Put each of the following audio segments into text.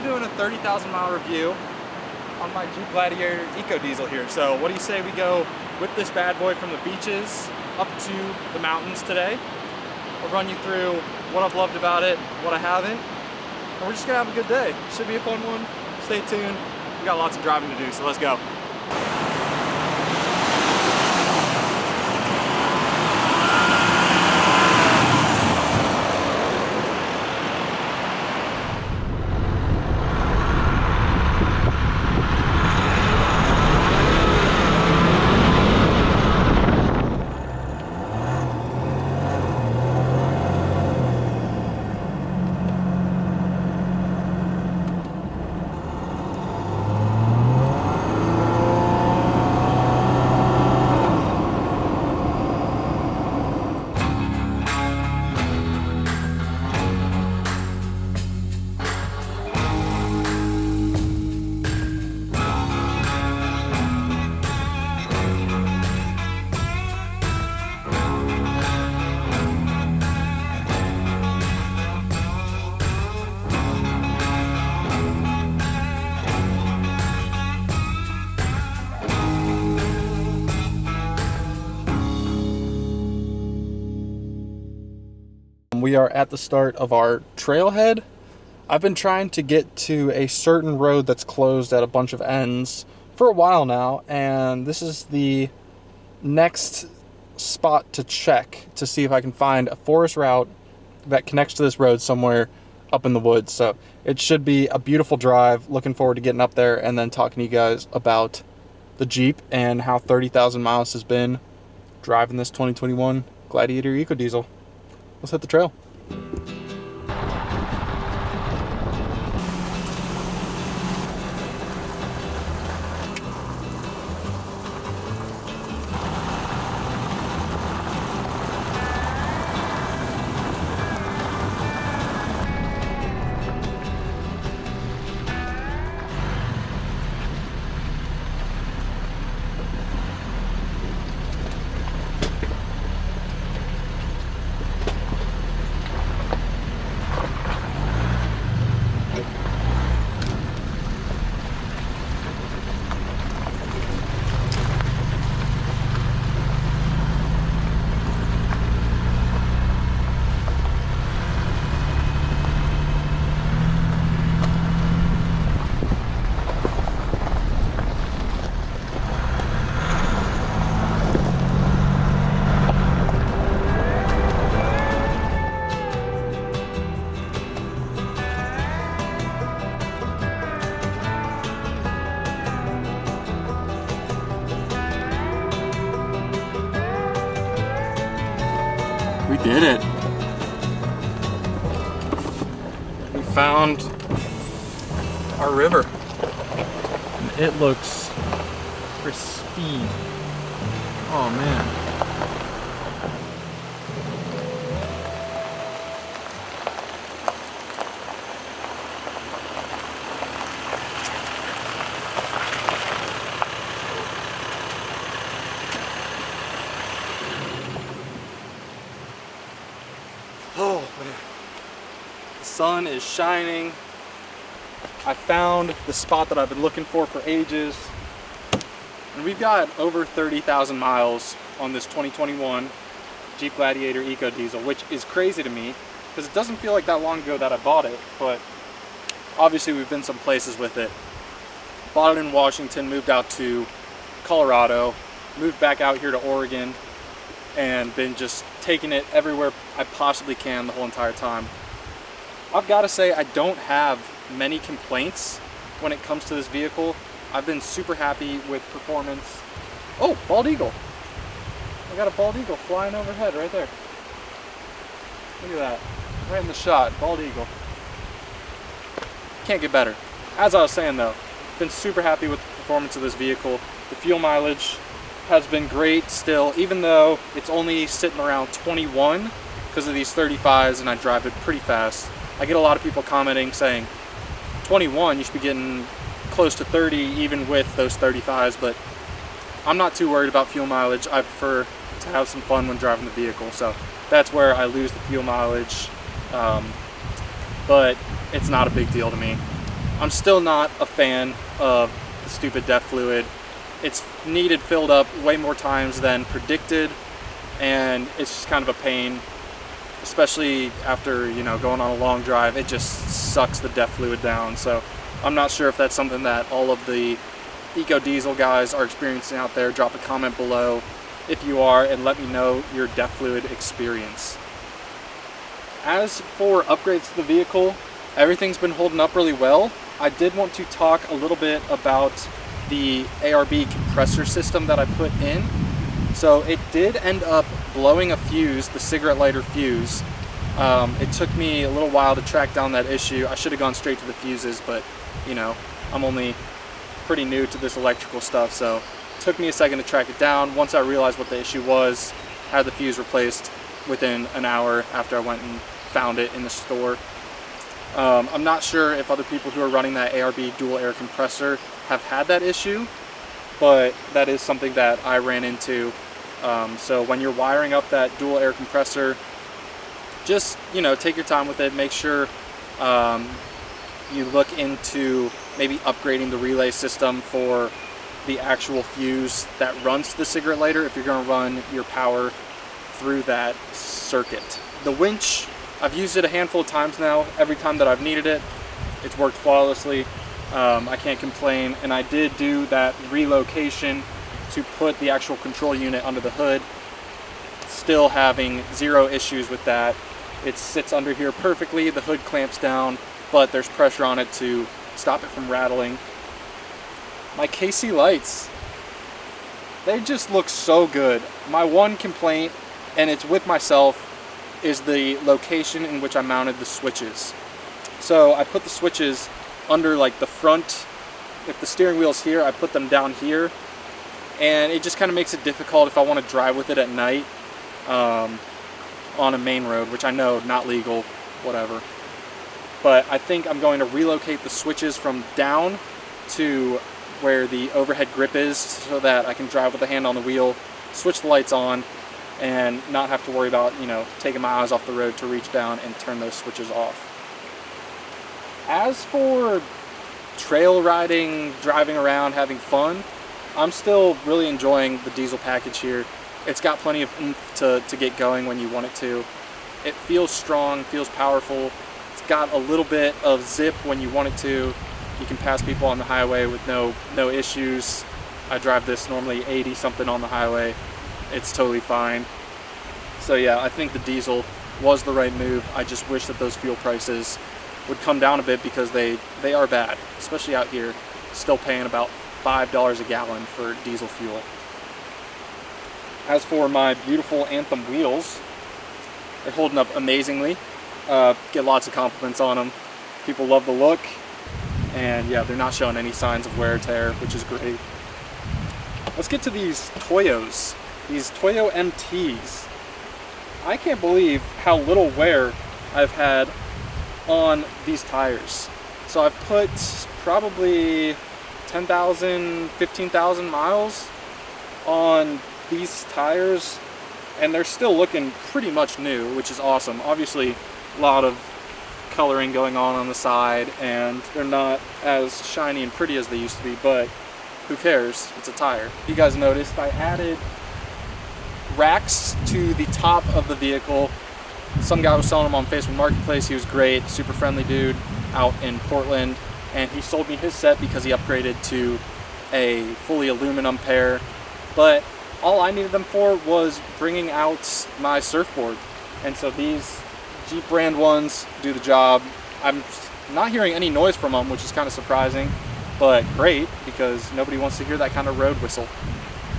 doing a 30,000 mile review on my Jeep Gladiator EcoDiesel here. So what do you say we go with this bad boy from the beaches up to the mountains today? I'll run you through what I've loved about it, what I haven't, and we're just gonna have a good day. Should be a fun one. Stay tuned. We got lots of driving to do, so let's go. We are at the start of our trailhead. I've been trying to get to a certain road that's closed at a bunch of ends for a while now, and this is the next spot to check to see if I can find a forest route that connects to this road somewhere up in the woods. So it should be a beautiful drive. Looking forward to getting up there and then talking to you guys about the Jeep and how 30,000 miles has been driving this 2021 Gladiator EcoDiesel. Let's hit the trail. We did it. We found our river. And it looks pristine. Oh man. Oh man, the sun is shining. I found the spot that I've been looking for ages. And we've got over 30,000 miles on this 2021 Jeep Gladiator EcoDiesel, which is crazy to me because it doesn't feel like that long ago that I bought it, but obviously we've been some places with it. Bought it in Washington, moved out to Colorado, moved back out here to Oregon, and been just taking it everywhere I possibly can the whole entire time. I've got to say I don't have many complaints when it comes to this vehicle. I've been super happy with performance. Oh, bald eagle. I got a bald eagle flying overhead right there. Look at that, right in the shot, bald eagle. Can't get better. As I was saying though, been super happy with the performance of this vehicle. The fuel mileage has been great still, even though it's only sitting around 21 because of these 35s and I drive it pretty fast. I get a lot of people commenting saying 21, you should be getting close to 30 even with those 35s, but I'm not too worried about fuel mileage. I prefer to have some fun when driving the vehicle, so that's where I lose the fuel mileage, but it's not a big deal to me. I'm still not a fan of the stupid DEF fluid. It's needed filled up way more times than predicted, and it's just kind of a pain, especially after, you know, going on a long drive. It just sucks the DEF fluid down. So I'm not sure if that's something that all of the EcoDiesel guys are experiencing out there. Drop a comment below if you are, and let me know your DEF fluid experience. As for upgrades to the vehicle, everything's been holding up really well. I did want to talk a little bit about the ARB compressor system that I put in. So it did end up blowing a fuse, the cigarette lighter fuse. It took me a little while to track down that issue. I should have gone straight to the fuses, but you know, I'm only pretty new to this electrical stuff, so it took me a second to track it down. Once I realized what the issue was, had the fuse replaced within an hour after I went and found it in the store. I'm not sure if other people who are running that ARB dual air compressor have had that issue, but that is something that I ran into. So when you're wiring up that dual air compressor, just, you know, take your time with it. Make sure you look into maybe upgrading the relay system for the actual fuse that runs to the cigarette lighter if you're going to run your power through that circuit. The winch, I've used it a handful of times now. Every time that I've needed it, it's worked flawlessly. I can't complain, and I did do that relocation to put the actual control unit under the hood. Still having zero issues with that. It sits under here perfectly, the hood clamps down, but there's pressure on it to stop it from rattling. My KC lights, they just look so good. My one complaint, and it's with myself, is the location in which I mounted the switches. So I put the switches under like the front. If the steering wheel's here, I put them down here, and it just kind of makes it difficult if I want to drive with it at night on a main road, which I know not legal, whatever. But I think I'm going to relocate the switches from down to where the overhead grip is, so that I can drive with the hand on the wheel, switch the lights on, and not have to worry about, you know, taking my eyes off the road to reach down and turn those switches off. As for trail riding, driving around, having fun, I'm still really enjoying the diesel package here. It's got plenty of oomph to get going when you want it to. It feels strong, feels powerful. It's got a little bit of zip when you want it to. You can pass people on the highway with no issues. I drive this normally 80 something on the highway. It's totally fine. So yeah, I think the diesel was the right move. I just wish that those fuel prices would come down a bit, because they are bad, especially out here, still paying about $5 a gallon for diesel fuel. As for my beautiful Anthem wheels, they're holding up amazingly. Get lots of compliments on them. People love the look, and yeah, they're not showing any signs of wear or tear, which is great. Let's get to these Toyos, these Toyo MTs. I can't believe how little wear I've had on these tires. So I've put probably 10,000, 15,000 miles on these tires, and they're still looking pretty much new, which is awesome. Obviously, a lot of coloring going on the side, and they're not as shiny and pretty as they used to be, but who cares? It's a tire. You guys noticed I added racks to the top of the vehicle. Some guy was selling them on Facebook Marketplace. He was great, super friendly dude out in Portland, and he sold me his set because he upgraded to a fully aluminum pair. But all I needed them for was bringing out my surfboard, and so these Jeep brand ones do the job. I'm not hearing any noise from them, which is kind of surprising, but great, because nobody wants to hear that kind of road whistle.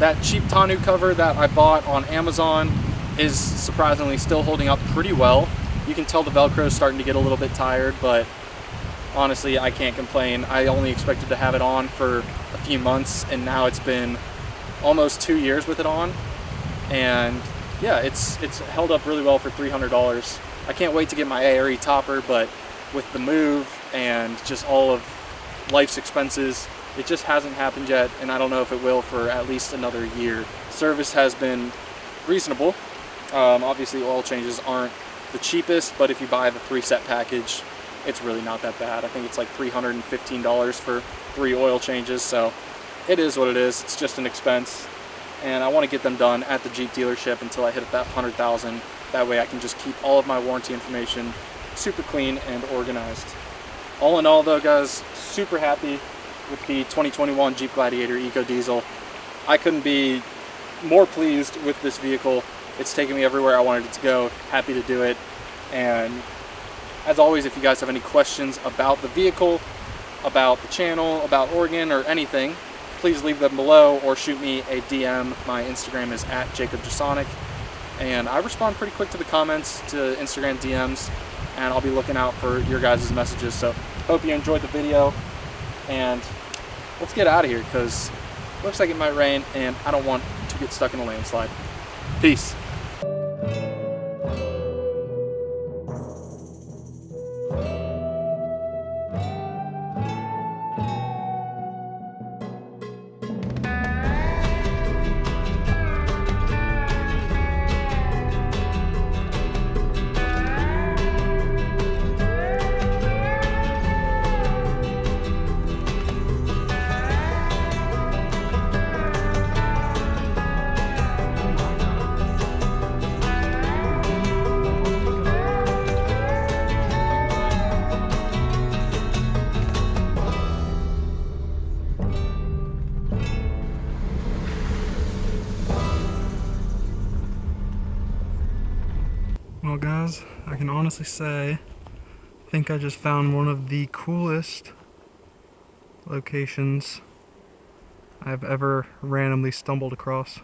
That cheap tonneau cover that I bought on Amazon is surprisingly still holding up pretty well. You can tell the Velcro is starting to get a little bit tired, but honestly, I can't complain. I only expected to have it on for a few months, and now it's been almost 2 years with it on, and yeah, it's held up really well for $300. I can't wait to get my ARE topper, but with the move and just all of life's expenses, it just hasn't happened yet, and I don't know if it will for at least another year. Service has been reasonable. Obviously oil changes aren't the cheapest, but if you buy the 3-set package, it's really not that bad. I think it's like $315 for 3 oil changes, so it is what it is. It's just an expense, and I want to get them done at the Jeep dealership until I hit that 100,000. That way I can just keep all of my warranty information super clean and organized. All in all though, guys, super happy with the 2021 Jeep Gladiator EcoDiesel. I couldn't be more pleased with this vehicle. It's taken me everywhere I wanted it to go. Happy to do it. And as always, if you guys have any questions about the vehicle, about the channel, about Oregon, or anything, please leave them below or shoot me a DM. My Instagram is @Jesionek, and I respond pretty quick to the comments, to Instagram DMs, and I'll be looking out for your guys' messages. So hope you enjoyed the video, and let's get out of here because it looks like it might rain and I don't want to get stuck in a landslide. Peace. Well guys, I can honestly say, I think I just found one of the coolest locations I've ever randomly stumbled across.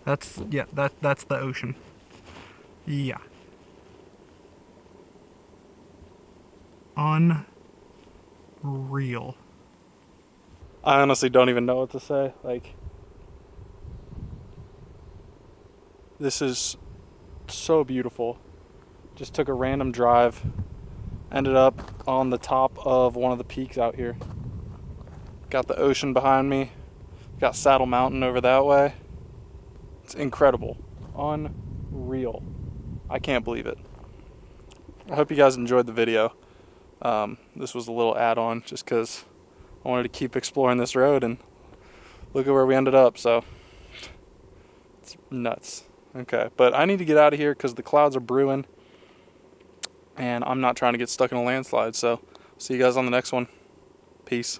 That's the ocean. Yeah. Unreal. I honestly don't even know what to say. Like, this is so beautiful. Just took a random drive, ended up on the top of one of the peaks out here. Got the ocean behind me, got Saddle Mountain over that way. It's incredible. Unreal. I can't believe it. I hope you guys enjoyed the video. This was a little add-on just because I wanted to keep exploring this road, and look at where we ended up. So it's nuts. Okay, but I need to get out of here because the clouds are brewing and I'm not trying to get stuck in a landslide. So see you guys on the next one. Peace.